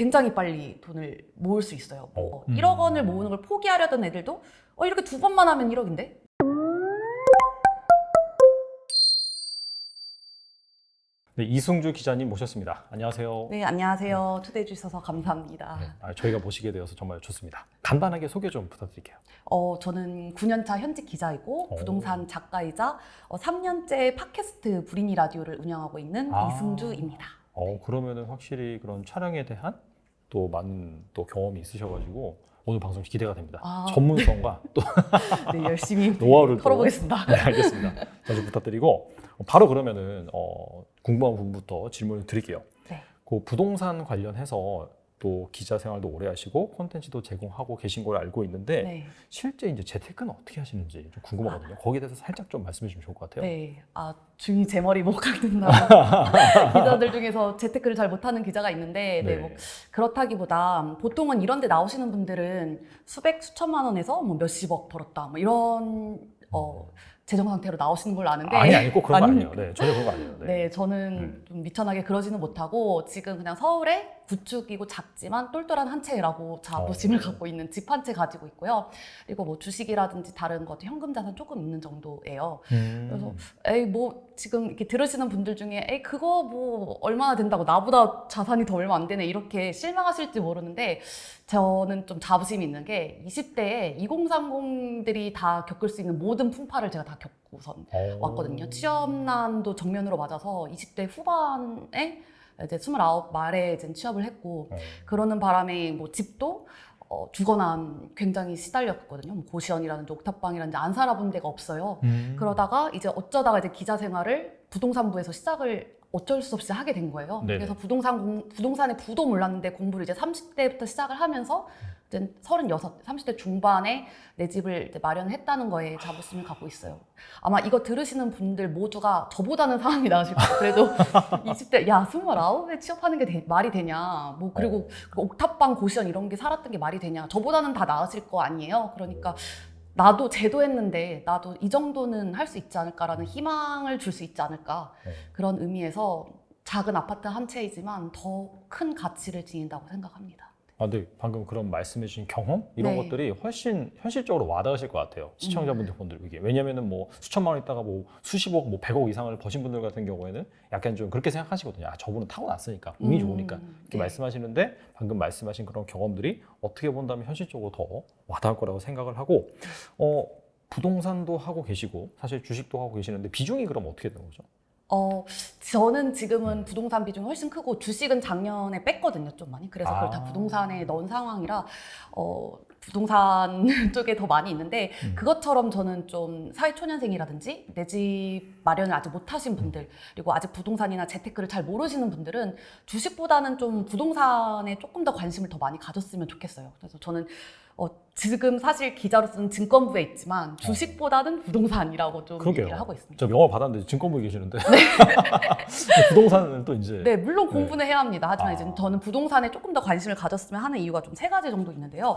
굉장히 빨리 돈을 모을 수 있어요. 1억 원을 모으는 걸 포기하려던 애들도 이렇게 2번만 하면 1억인데? 네, 이승주 기자님 모셨습니다. 안녕하세요. 네, 안녕하세요. 초대해 주셔서 감사합니다. 네, 저희가 모시게 되어서 정말 좋습니다. 간단하게 소개 좀 부탁드릴게요. 저는 9년차 현직 기자이고 부동산 작가이자 3년째 팟캐스트 브리니 라디오를 운영하고 있는 이승주입니다. 그러면은 확실히 그런 촬영에 대한 또 많은 또 경험이 있으셔가지고 오늘 방송 기대가 됩니다. 전문성과 또 네, 열심히 노하우를 털어보겠습니다. 네, 알겠습니다. 자주 부탁드리고 바로 그러면은 궁금한 부분부터 질문을 드릴게요. 네. 그 부동산 관련해서 또 기자 생활도 오래 하시고 콘텐츠도 제공하고 계신 걸 알고 있는데 네. 실제 이제 재테크는 어떻게 하시는지 좀 궁금하거든요. 거기에 대해서 살짝 좀 말씀해 주시면 좋을 것 같아요. 네, 중이 제 머리 못 깎는다고 기자들 중에서 재테크를 잘 못하는 기자가 있는데 뭐 그렇다기보다 보통은 이런 데 나오시는 분들은 수백, 수천만 원에서 뭐 몇십억 벌었다 뭐 이런 재정 상태로 나오시는 걸로 아는데 아니 꼭 그런 거 아니에요. 네, 전혀 그런 거 아니에요. 네, 저는 좀 미천하게 그러지는 못하고 지금 그냥 서울에 구축이고 작지만 똘똘한 한 채라고 자부심을 갖고 있는 집 한 채 가지고 있고요. 그리고 뭐 주식이라든지 다른 것, 현금 자산 조금 있는 정도예요. 그래서 뭐 지금 이렇게 들으시는 분들 중에 그거 뭐 얼마나 된다고 나보다 자산이 더 얼마 안 되네 이렇게 실망하실지 모르는데 저는 좀 자부심이 있는 게 20대에 2030들이 다 겪을 수 있는 모든 풍파를 제가 다 겪고선 왔거든요. 취업난도 정면으로 맞아서 20대 후반에 이제 29 말에 이제 취업을 했고 그러는 바람에 뭐 집도 주거난 굉장히 시달렸거든요. 뭐 고시원이라든지 옥탑방이라든지 안 살아본 데가 없어요. 그러다가 이제 어쩌다가 이제 기자 생활을 부동산부에서 시작을 어쩔 수 없이 하게 된 거예요. 네네. 그래서 부동산의 부도 몰랐는데 공부를 이제 30대부터 시작을 하면서 이제 36, 30대 중반에 내 집을 이제 마련했다는 거에 자부심을 갖고 있어요. 아마 이거 들으시는 분들 모두가 저보다는 상황이 나으실 거예요. 그래도 20대, 29에 취업하는 게 말이 되냐. 뭐, 그리고 그 옥탑방 고시원 이런 게 살았던 게 말이 되냐. 저보다는 다 나으실 거 아니에요. 그러니까 나도 제도했는데 나도 이 정도는 할 수 있지 않을까라는 희망을 줄 수 있지 않을까. 그런 의미에서 작은 아파트 한 채이지만 더 큰 가치를 지닌다고 생각합니다. 네, 방금 그런 말씀해 주신 경험 이런 것들이 훨씬 현실적으로 와닿으실 것 같아요. 시청자분들 분들에게. 왜냐면은 뭐 수천만 원 있다가 뭐 수십억, 뭐 100억 이상을 버신 분들 같은 경우에는 약간 좀 그렇게 생각하시거든요. 저분은 타고났으니까, 운이 좋으니까 이렇게 말씀하시는데 방금 말씀하신 그런 경험들이 어떻게 본다면 현실적으로 더 와닿을 거라고 생각을 하고 부동산도 하고 계시고 사실 주식도 하고 계시는데 비중이 그럼 어떻게 되는 거죠? 저는 지금은 부동산 비중이 훨씬 크고 주식은 작년에 뺐거든요, 좀 많이. 그래서 그걸 다 부동산에 넣은 상황이라 부동산 쪽에 더 많이 있는데 그것처럼 저는 좀 사회초년생이라든지 내 집 마련을 아직 못 하신 분들 그리고 아직 부동산이나 재테크를 잘 모르시는 분들은 주식보다는 좀 부동산에 조금 더 관심을 더 많이 가졌으면 좋겠어요. 그래서 저는 지금 사실 기자로서는 증권부에 있지만 주식보다는 부동산이라고 좀 얘기를 하고 있습니다. 저 영어 받았는데 증권부에 계시는데 부동산은 또 이제 네, 물론 공부는 해야 합니다. 하지만 이제 저는 부동산에 조금 더 관심을 가졌으면 하는 이유가 좀 3가지 정도 있는데요.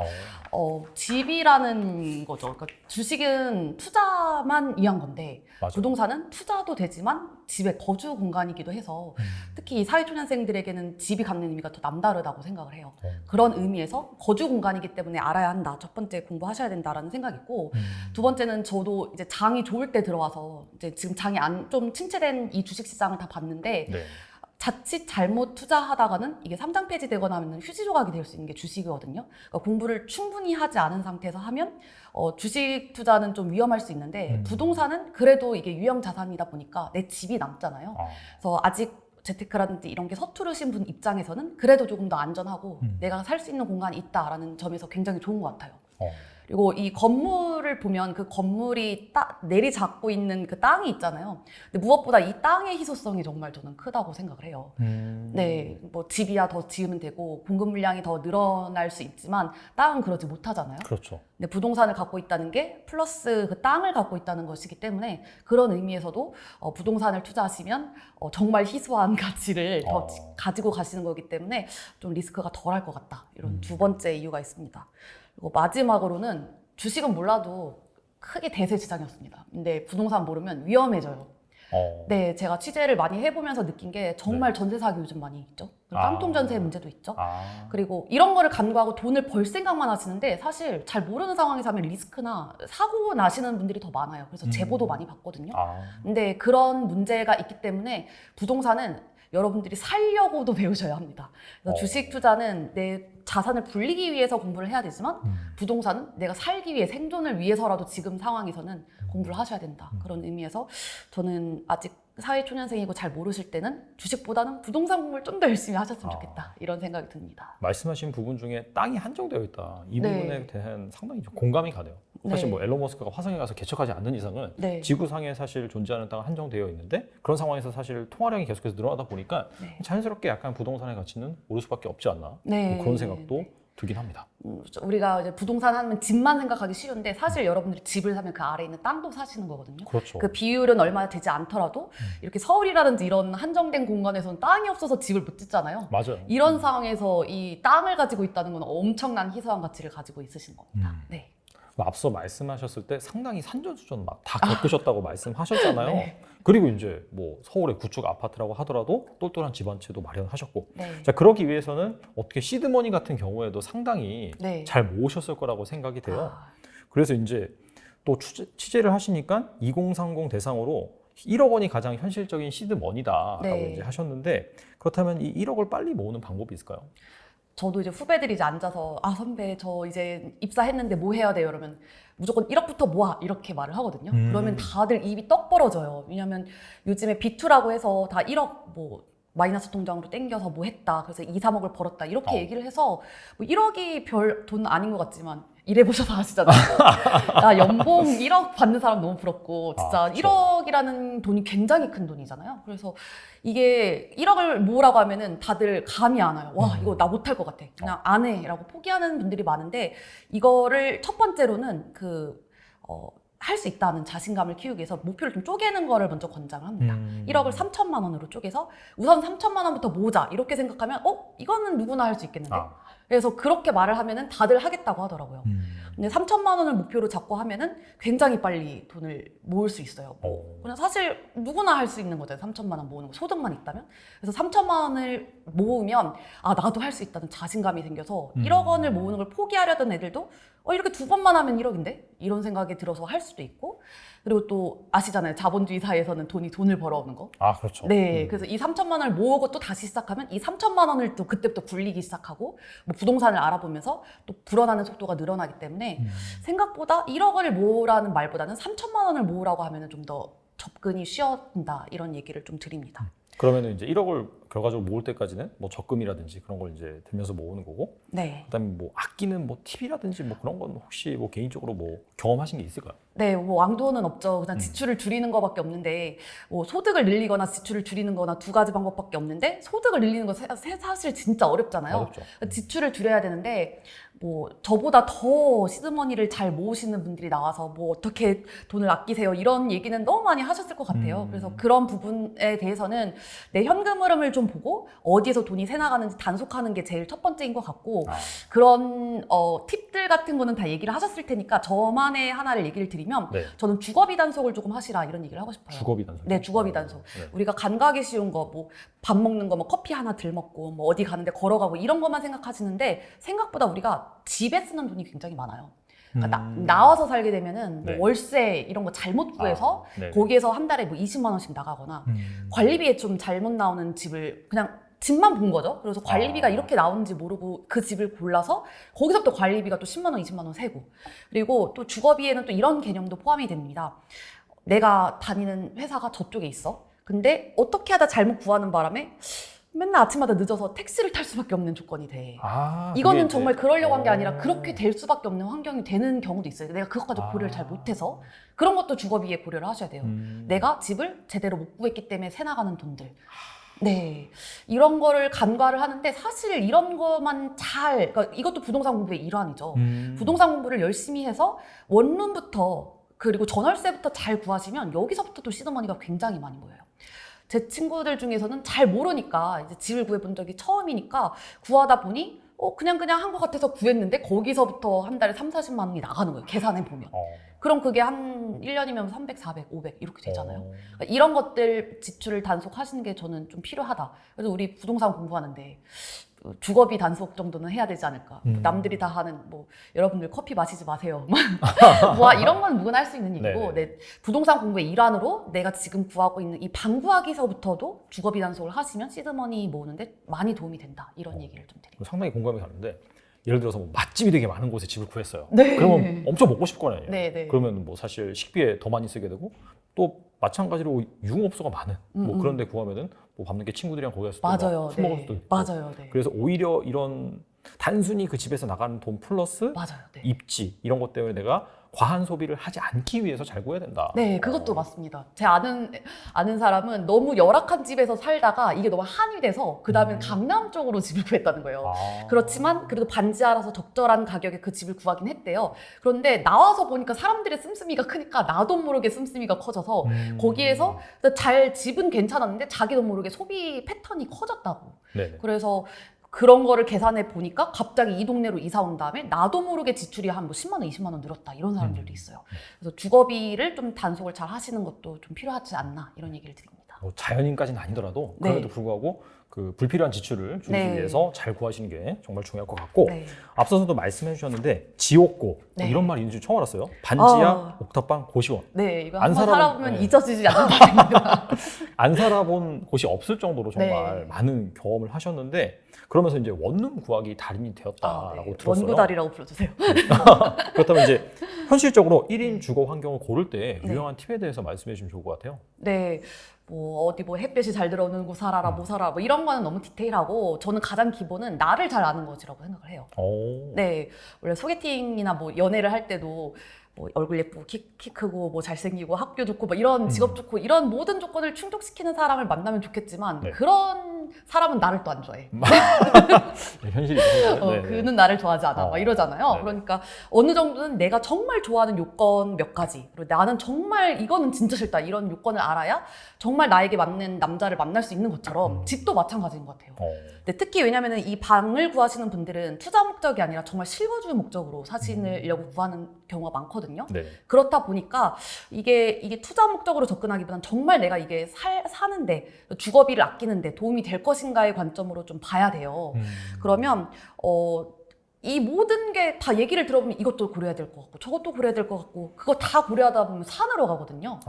집이라는 거죠. 그러니까 주식은 투자만 위한 건데 맞아요. 부동산은 투자도 되지만 집의 거주 공간이기도 해서 특히 사회초년생들에게는 집이 갖는 의미가 더 남다르다고 생각을 해요. 그런 의미에서 거주 공간이기 때문에 알아야 한다. 첫 번째 공부하셔야 된다라는 생각이 있고 두 번째는 저도 이제 장이 좋을 때 들어와서 이제 지금 장이 좀 침체된 이 주식시장을 다 봤는데 자칫 잘못 투자하다가는 이게 3장 폐지되거나 하면 휴지 조각이 될 수 있는 게 주식이거든요. 그러니까 공부를 충분히 하지 않은 상태에서 하면 주식 투자는 좀 위험할 수 있는데 부동산은 그래도 이게 유형 자산이다 보니까 내 집이 남잖아요. 그래서 아직 재테크라든지 이런 게 서투르신 분 입장에서는 그래도 조금 더 안전하고 내가 살 수 있는 공간이 있다라는 점에서 굉장히 좋은 것 같아요. 그리고 이 건물을 보면 그 건물이 내리 잡고 있는 그 땅이 있잖아요. 근데 무엇보다 이 땅의 희소성이 정말 저는 크다고 생각을 해요. 네, 뭐 집이야 더 지으면 되고 공급 물량이 더 늘어날 수 있지만 땅은 그러지 못하잖아요. 그렇죠. 근데 부동산을 갖고 있다는 게 플러스 그 땅을 갖고 있다는 것이기 때문에 그런 의미에서도 부동산을 투자하시면 정말 희소한 가치를 더 가지고 가시는 거기 때문에 좀 리스크가 덜할 것 같다. 이런 두 번째 이유가 있습니다. 그리고 마지막으로는 주식은 몰라도 크게 대세 시장이었습니다. 근데 부동산 모르면 위험해져요. 네, 제가 취재를 많이 해보면서 느낀 게 정말 전세 사기 요즘 많이 있죠. 깡통 전세 문제도 있죠. 그리고 이런 거를 간과하고 돈을 벌 생각만 하시는데 사실 잘 모르는 상황에서 하면 리스크나 사고 나시는 분들이 더 많아요. 그래서 제보도 많이 받거든요. 근데 그런 문제가 있기 때문에 부동산은 여러분들이 살려고도 배우셔야 합니다. 그래서 주식 투자는 내 자산을 불리기 위해서 공부를 해야 되지만 부동산은 내가 살기 위해 생존을 위해서라도 지금 상황에서는 공부를 하셔야 된다. 그런 의미에서 저는 아직 사회초년생이고 잘 모르실 때는 주식보다는 부동산 공부를 좀 더 열심히 하셨으면 좋겠다. 이런 생각이 듭니다. 말씀하신 부분 중에 땅이 한정되어 있다. 이 부분에 대한 상당히 좀 공감이 가네요. 사실 뭐 앨런 머스크가 화성에 가서 개척하지 않는 이상은 지구상에 사실 존재하는 땅은 한정되어 있는데 그런 상황에서 사실 통화량이 계속해서 늘어나다 보니까 자연스럽게 약간 부동산의 가치는 오를 수밖에 없지 않나 뭐 그런 생각도 들긴 합니다. 우리가 이제 부동산 하면 집만 생각하기 쉬운데 사실 여러분들이 집을 사면 그 아래에 있는 땅도 사시는 거거든요. 그렇죠. 그 비율은 얼마 되지 않더라도 이렇게 서울이라든지 이런 한정된 공간에서는 땅이 없어서 집을 못 짓잖아요. 맞아요. 이런 상황에서 이 땅을 가지고 있다는 건 엄청난 희소한 가치를 가지고 있으신 겁니다. 네. 앞서 말씀하셨을 때 상당히 산전수전 막 다 겪으셨다고 말씀하셨잖아요. 네. 그리고 이제 뭐 서울의 구축 아파트라고 하더라도 똘똘한 집 한 채도 마련하셨고 자 그러기 위해서는 어떻게 시드머니 같은 경우에도 상당히 잘 모으셨을 거라고 생각이 돼요. 그래서 이제 또 취재를 하시니까 2030 대상으로 1억 원이 가장 현실적인 시드머니다라고 이제 하셨는데 그렇다면 이 1억을 빨리 모으는 방법이 있을까요? 저도 이제 후배들이 이제 앉아서 선배 저 이제 입사했는데 뭐 해야 돼요? 이러면 무조건 1억부터 모아 이렇게 말을 하거든요. 그러면 다들 입이 떡 벌어져요. 왜냐하면 요즘에 B2라고 해서 다 1억 뭐 마이너스 통장으로 땡겨서 뭐 했다. 그래서 2, 3억을 벌었다. 이렇게 얘기를 해서 뭐 1억이 별 돈 아닌 것 같지만 일해보셔서 아시잖아요. 나 연봉 1억 받는 사람 너무 부럽고 진짜 1억이라는 돈이 굉장히 큰 돈이잖아요. 그래서 이게 1억을 모으라고 하면은 다들 감이 안 와요. 와 이거 나 못할 것 같아. 그냥 안 해 라고 포기하는 분들이 많은데 이거를 첫 번째로는 할 수 있다는 자신감을 키우기 위해서 목표를 좀 쪼개는 거를 먼저 권장을 합니다. 1억을 3천만 원으로 쪼개서 우선 3천만 원부터 모으자 이렇게 생각하면 이거는 누구나 할 수 있겠는데 그래서 그렇게 말을 하면은 다들 하겠다고 하더라고요. 근데 3천만 원을 목표로 잡고 하면은 굉장히 빨리 돈을 모을 수 있어요. 그냥 사실 누구나 할 수 있는 거잖아요. 3천만 원 모으는 거 소득만 있다면. 그래서 3천만 원을 모으면 나도 할 수 있다는 자신감이 생겨서 1억 원을 모으는 걸 포기하려던 애들도 이렇게 2번만 하면 1억인데? 이런 생각이 들어서 할 수도 있고 그리고 또 아시잖아요. 자본주의 사회에서는 돈을 벌어오는 거. 그렇죠. 네, 그래서 이 3천만 원을 모으고 또 다시 시작하면 이 3천만 원을 또 그때부터 굴리기 시작하고 뭐 부동산을 알아보면서 또 불어나는 속도가 늘어나기 때문에 생각보다 1억 원을 모으라는 말보다는 3천만 원을 모으라고 하면 좀 더 접근이 쉬워진다 이런 얘기를 좀 드립니다. 그러면 이제 1억을 결과적으로 모을 때까지는 뭐 적금이라든지 그런 걸 이제 들면서 모으는 거고, 그다음에 뭐 아끼는 뭐 팁이라든지 뭐 그런 건 혹시 뭐 개인적으로 뭐 경험하신 게 있을까요? 네, 뭐 왕도는 없죠. 그냥 지출을 줄이는 거밖에 없는데 뭐 소득을 늘리거나 지출을 줄이는 거나 두 가지 방법밖에 없는데 소득을 늘리는 거 사실 진짜 어렵잖아요. 어렵죠. 지출을 줄여야 되는데 뭐 저보다 더 시드머니를 잘 모으시는 분들이 나와서 뭐 어떻게 돈을 아끼세요 이런 얘기는 너무 많이 하셨을 것 같아요. 그래서 그런 부분에 대해서는 내 현금 흐름을 좀 보고 어디에서 돈이 새나가는지 단속하는 게 제일 첫 번째인 것 같고 그런 팁들 같은 거는 다 얘기를 하셨을 테니까 저만의 하나를 얘기를 드리면 저는 주거비 단속을 조금 하시라 이런 얘기를 하고 싶어요. 주거비 단속? 네, 주거비 단속. 우리가 간과하기 쉬운 거 뭐 밥 먹는 거 뭐 커피 하나 덜 먹고 뭐 어디 가는데 걸어가고 이런 것만 생각하시는데 생각보다 우리가 집에 쓰는 돈이 굉장히 많아요. 그러니까 나와서 살게 되면은 뭐 월세 이런 거 잘못 구해서 거기에서 한 달에 뭐 20만 원씩 나가거나 관리비에 좀 잘못 나오는 집을 그냥 집만 본 거죠. 그래서 관리비가 이렇게 나오는지 모르고 그 집을 골라서 거기서부터 관리비가 또 10만 원, 20만 원 세고 그리고 또 주거비에는 또 이런 개념도 포함이 됩니다. 내가 다니는 회사가 저쪽에 있어. 근데 어떻게 하다 잘못 구하는 바람에 맨날 아침마다 늦어서 택시를 탈 수밖에 없는 조건이 돼. 이거는 정말 그러려고 한 게 아니라 그렇게 될 수밖에 없는 환경이 되는 경우도 있어요. 내가 그것까지 고려를 잘 못해서 그런 것도 주거비에 고려를 하셔야 돼요. 내가 집을 제대로 못 구했기 때문에 새나가는 돈들. 네, 이런 거를 간과를 하는데 사실 이런 것만 그러니까 이것도 부동산 공부의 일환이죠. 부동산 공부를 열심히 해서 원룸부터 그리고 전월세부터 잘 구하시면 여기서부터 또 시드머니가 굉장히 많이 모여요. 제 친구들 중에서는 잘 모르니까 이제 집을 구해본 적이 처음이니까 구하다 보니 그냥 한 것 같아서 구했는데 거기서부터 한 달에 3, 40만 원이 나가는 거예요. 계산해 보면. 그럼 그게 한 1년이면 300, 400, 500 이렇게 되잖아요. 그러니까 이런 것들 지출을 단속하시는 게 저는 좀 필요하다. 그래서 우리 부동산 공부하는데 주거비 단속 정도는 해야 되지 않을까. 남들이 다 하는 뭐 여러분들 커피 마시지 마세요. 뭐 이런 건 누구나 할 수 있는 얘기고 내 부동산 공부의 일환으로 내가 지금 구하고 있는 이 방 구하기서부터도 주거비 단속을 하시면 시드머니 모으는데 많이 도움이 된다. 이런 얘기를 좀 드립니다. 상당히 공감이 가는데 예를 들어서 뭐 맛집이 되게 많은 곳에 집을 구했어요. 네. 그러면 엄청 먹고 싶을 거 아니에요. 네. 그러면 뭐 사실 식비에 더 많이 쓰게 되고 또 마찬가지로 유흥업소가 많은 뭐 그런 데 구하면은 뭐 밤늦게 친구들이랑 거기 가서 맞아요. 술 먹을 수도 있고. 맞아요. 네. 그래서 오히려 이런 단순히 그 집에서 나가는 돈 플러스 맞아요. 네. 입지 이런 것 때문에 내가 과한 소비를 하지 않기 위해서 잘 구해야 된다. 네, 그것도 맞습니다. 제 아는 사람은 너무 열악한 집에서 살다가 이게 너무 한이 돼서 그 다음에 강남 쪽으로 집을 구했다는 거예요. 그렇지만 그래도 반지하라서 적절한 가격에 그 집을 구하긴 했대요. 그런데 나와서 보니까 사람들의 씀씀이가 크니까 나도 모르게 씀씀이가 커져서 거기에서 집은 괜찮았는데 자기도 모르게 소비 패턴이 커졌다고. 네네. 그래서 그런 거를 계산해 보니까 갑자기 이 동네로 이사 온 다음에 나도 모르게 지출이 한 뭐 10만 원, 20만 원 늘었다 이런 사람들도 있어요. 그래서 주거비를 좀 단속을 잘 하시는 것도 좀 필요하지 않나 이런 얘기를 드립니다. 뭐 자연인까지는 아니더라도 그럼에도 불구하고 그 불필요한 지출을 줄이기 위해서 잘 구하시는 게 정말 중요할 것 같고 앞서서도 말씀해 주셨는데 지옥고 이런 말이 있는지 처음 알았어요. 반지하, 옥탑방, 고시원. 네, 이거 안 한번 살아보면 네. 잊어지지 않는다. 안 살아본 곳이 없을 정도로 정말 많은 경험을 하셨는데 그러면서 이제 원룸 구하기 달인이 되었다라고 들었어요. 원구달이라고 불러주세요. 그렇다면 이제 현실적으로 1인 주거 환경을 고를 때 유용한 팁에 대해서 말씀해 주시면 좋을 것 같아요. 네. 뭐 어디 뭐 햇볕이 잘 들어오는 곳 살아라 뭐 살아라 뭐 이런 거는 너무 디테일하고 저는 가장 기본은 나를 잘 아는 것이라고 생각을 해요. 네. 원래 소개팅이나 뭐 연애를 할 때도 뭐 얼굴 예쁘고 키 크고 뭐 잘생기고 학교 좋고 뭐 이런 직업 좋고 이런 모든 조건을 충족시키는 사람을 만나면 좋겠지만 그런 사람은 나를 또 안 좋아해. 현실이죠. 그는 나를 좋아하지 않아. 막 이러잖아요. 그러니까 어느 정도는 내가 정말 좋아하는 요건 몇 가지, 그리고 나는 정말 이거는 진짜 싫다 이런 요건을 알아야 정말 나에게 맞는 남자를 만날 수 있는 것처럼 집도 마찬가지인 것 같아요. 근데 특히 왜냐면은 이 방을 구하시는 분들은 투자 목적이 아니라 정말 실거주 목적으로 사시려고 구하는 경우가 많거든요. 그렇다 보니까 이게 투자 목적으로 접근하기보다는 정말 내가 이게 사는데 주거비를 아끼는데 도움이 될 것인가의 관점으로 좀 봐야 돼요. 그러면 이 모든 게 다 얘기를 들어보면 이것도 고려해야 될 것 같고 저것도 고려해야 될 것 같고 그거 다 고려하다 보면 산으로 가거든요.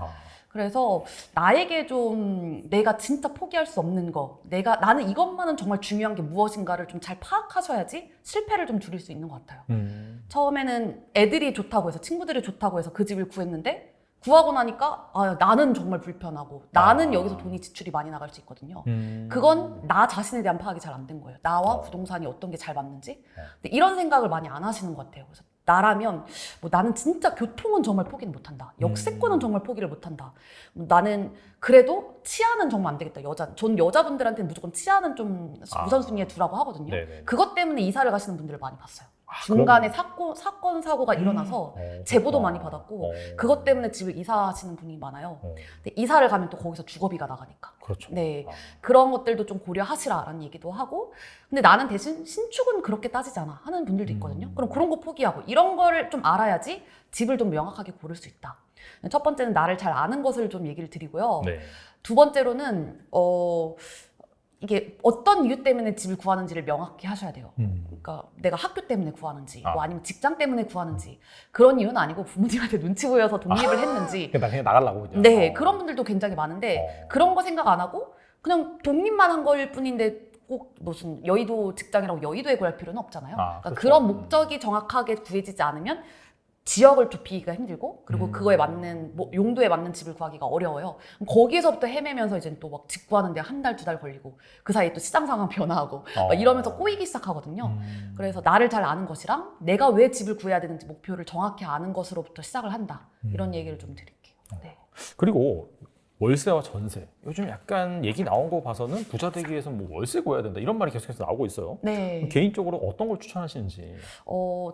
그래서 나에게 좀 내가 진짜 포기할 수 없는 거, 나는 이것만은 정말 중요한 게 무엇인가를 좀 잘 파악하셔야지 실패를 좀 줄일 수 있는 것 같아요. 처음에는 애들이 좋다고 해서 친구들이 좋다고 해서 그 집을 구했는데 구하고 나니까 나는 정말 불편하고 나는 여기서 돈이 지출이 많이 나갈 수 있거든요. 그건 나 자신에 대한 파악이 잘 안 된 거예요. 나와 부동산이 어떤 게 잘 맞는지. 근데 이런 생각을 많이 안 하시는 것 같아요. 그래서 나라면 뭐 나는 진짜 교통은 정말 포기는 못한다. 역세권은 정말 포기를 못한다. 나는 그래도 치아는 정말 안 되겠다. 전 여자분들한테는 무조건 치아는 좀 우선순위에 두라고 하거든요. 그것 때문에 이사를 가시는 분들을 많이 봤어요. 중간에 사건 사고가 일어나서 제보도 많이 받았고 그것 때문에 집을 이사하시는 분이 많아요. 근데 이사를 가면 또 거기서 주거비가 나가니까. 그렇죠. 네, 그런 것들도 좀 고려하시라라는 얘기도 하고. 근데 나는 대신 신축은 그렇게 따지지 않아 하는 분들도 있거든요. 그럼 그런 거 포기하고 이런 거를 좀 알아야지 집을 좀 명확하게 고를 수 있다. 첫 번째는 나를 잘 아는 것을 좀 얘기를 드리고요. 두 번째로는 이게 어떤 이유 때문에 집을 구하는지를 명확히 하셔야 돼요. 그러니까 내가 학교 때문에 구하는지, 뭐 아니면 직장 때문에 구하는지 그런 이유는 아니고 부모님한테 눈치 보여서 독립을 했는지. 그냥 나가려고 그냥. 네, 그런 분들도 굉장히 많은데 그런 거 생각 안 하고 그냥 독립만 한 걸 뿐인데 꼭 무슨 여의도 직장이라고 여의도에 구할 필요는 없잖아요. 그러니까 그런 목적이 정확하게 구해지지 않으면 지역을 좁히기가 힘들고 그리고 그거에 맞는 용도에 맞는 집을 구하기가 어려워요. 거기에서부터 헤매면서 이제 또 막 집 구하는데 한 달, 두 달 걸리고 그 사이에 또 시장 상황 변화하고 막 이러면서 꼬이기 시작하거든요. 그래서 나를 잘 아는 것이랑 내가 왜 집을 구해야 되는지 목표를 정확히 아는 것으로부터 시작을 한다. 이런 얘기를 좀 드릴게요. 네. 그리고 월세와 전세. 요즘 약간 얘기 나온 거 봐서는 부자 되기 위해서 뭐 월세 구해야 된다 이런 말이 계속해서 나오고 있어요. 네. 개인적으로 어떤 걸 추천하시는지.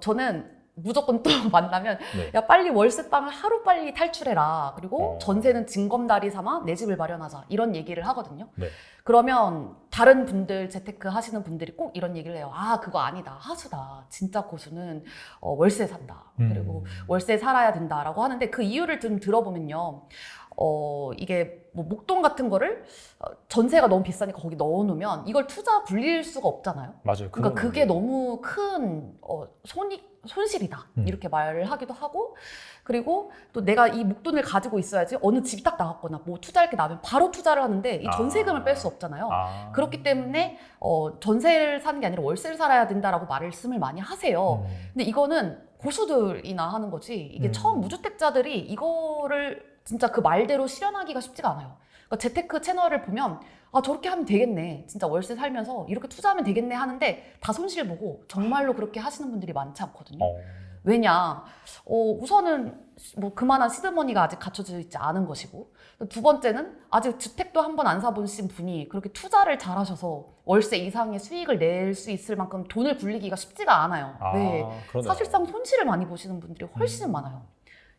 저는 무조건 또 만나면 네. 야 빨리 월세방을 하루 빨리 탈출해라. 그리고 어. 전세는 징검다리 삼아 내 집을 마련하자. 이런 얘기를 하거든요. 네. 그러면 다른 분들 재테크 하시는 분들이 꼭 이런 얘기를 해요. 아 그거 아니다. 하수다. 진짜 고수는 월세 산다. 그리고 월세 살아야 된다라고 하는데 그 이유를 좀 들어보면요. 이게 뭐 목돈 같은 거를 전세가 너무 비싸니까 거기 넣어놓으면 이걸 투자 불릴 수가 없잖아요. 맞아요. 그러니까 그게 맞아요. 너무 큰 손실이다 이렇게 말을 하기도 하고 그리고 또 내가 이 목돈을 가지고 있어야지 어느 집이 딱 나갔거나 뭐 투자할 게 나면 바로 투자를 하는데 이 전세금을 뺄 수 없잖아요. 그렇기 때문에 전세를 사는 게 아니라 월세를 살아야 된다라고 말씀을 많이 하세요. 근데 이거는 고수들이나 하는 거지 이게 처음 무주택자들이 이거를 진짜 그 말대로 실현하기가 쉽지가 않아요. 그러니까 재테크 채널을 보면 아 저렇게 하면 되겠네. 진짜 월세 살면서 이렇게 투자하면 되겠네 하는데 다 손실 보고 정말로 그렇게 하시는 분들이 많지 않거든요. 왜냐? 우선은 뭐 그만한 시드머니가 아직 갖춰져 있지 않은 것이고 두 번째는 아직 주택도 한 번 안 사보신 분이 그렇게 투자를 잘하셔서 월세 이상의 수익을 낼 수 있을 만큼 돈을 굴리기가 쉽지가 않아요. 네, 그러네요. 사실상 손실을 많이 보시는 분들이 훨씬 많아요.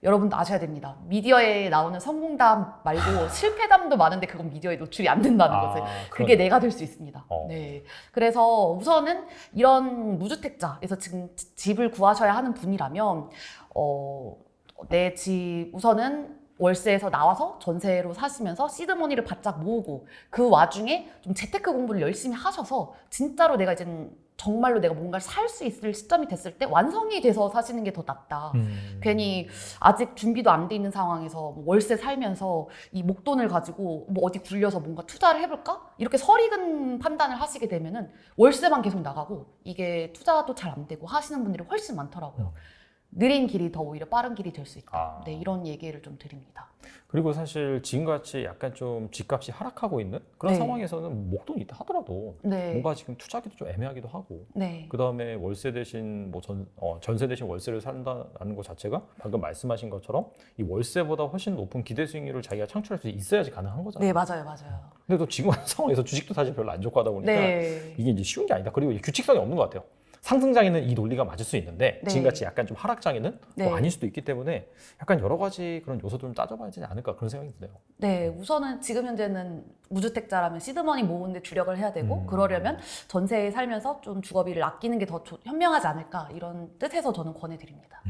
여러분도 아셔야 됩니다. 미디어에 나오는 성공담 말고 실패담도 많은데 그건 미디어에 노출이 안 된다는 것을. 그게 내가 될 수 있습니다. 네. 그래서 우선은 이런 무주택자에서 지금 집을 구하셔야 하는 분이라면 내 집 우선은 월세에서 나와서 전세로 사시면서 시드머니를 바짝 모으고 그 와중에 좀 재테크 공부를 열심히 하셔서 진짜로 내가 이제 정말로 내가 뭔가를 살 수 있을 시점이 됐을 때 완성이 돼서 사시는 게 더 낫다. 괜히 아직 준비도 안 돼 있는 상황에서 뭐 월세 살면서 이 목돈을 가지고 뭐 어디 굴려서 뭔가 투자를 해볼까? 이렇게 설익은 판단을 하시게 되면은 월세만 계속 나가고 이게 투자도 잘 안 되고 하시는 분들이 훨씬 많더라고요. 느린 길이 더 오히려 빠른 길이 될 수 있다. 네, 이런 얘기를 좀 드립니다. 그리고 사실 지금같이 약간 좀 집값이 하락하고 있는 그런 네. 상황에서는 목돈이 있다 하더라도 네. 뭔가 지금 투자하기도 좀 애매하기도 하고 네. 그 다음에 월세 대신 뭐 전세 대신 월세를 산다는 것 자체가 방금 말씀하신 것처럼 이 월세보다 훨씬 높은 기대 수익률을 자기가 창출할 수 있어야지 가능한 거잖아요. 네, 맞아요, 맞아요. 근데 또 지금 상황에서 주식도 사실 별로 안 좋고 하다 보니까 네. 이게 이제 쉬운 게 아니다. 그리고 규칙성이 없는 것 같아요. 상승장에는 이 논리가 맞을 수 있는데 네. 지금같이 약간 좀 하락장에는 네. 뭐 아닐 수도 있기 때문에 약간 여러 가지 그런 요소들을 좀 따져봐야 되지 않을까 그런 생각이 드네요. 네, 우선은 지금 현재는 무주택자라면 시드머니 모으는데 주력을 해야 되고 그러려면 전세에 살면서 좀 주거비를 아끼는 게 더 현명하지 않을까 이런 뜻에서 저는 권해드립니다.